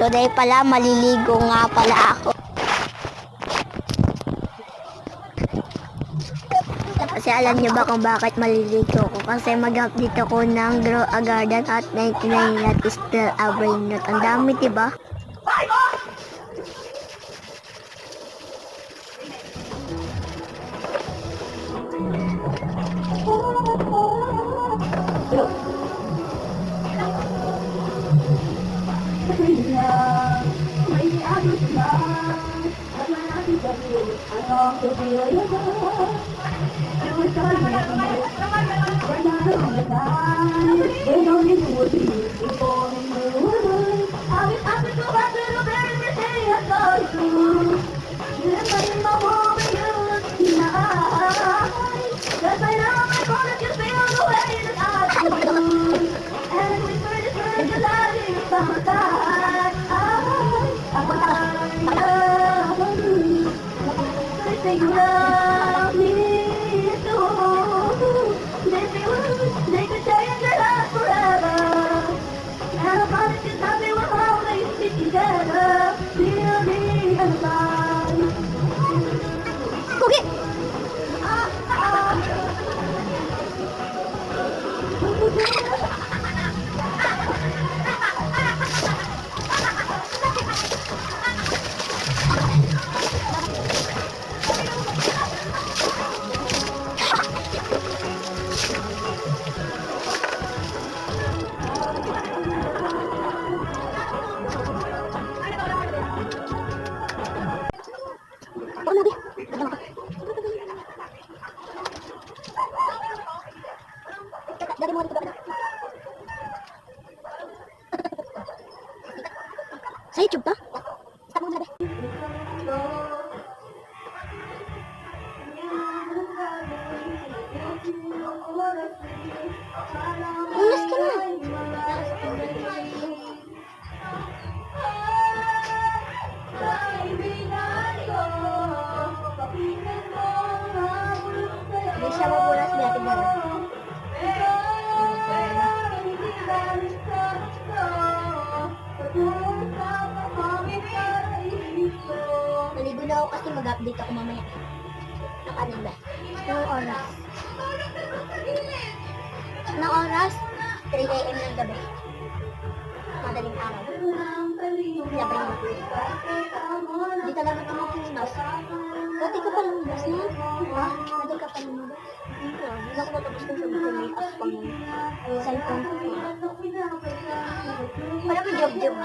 Today pala, maliligo nga pala ako. Kasi alam niyo ba kung bakit maliligo ako? Kasi mag-update ako ng Grow a Garden at 99 not still a brain not. Ang dami, diba? Sa YouTube to? Stop muna ba? Ulas ka na. Hindi siya mabulas ni Ate Mara. Naligo na ako kasi mag-update ako mamaya. Ang ano ba? Anong oras? Anong oras? 3 AM ng gabi. Madaling araw. Labay mo. Hindi ka lang matumukilos. Dati ka pa lumabas na? Ha? Dati ka pa lumabas? Hindi ako matapos kong sabi ko may up pang cellphone ko. Wala ko job-job.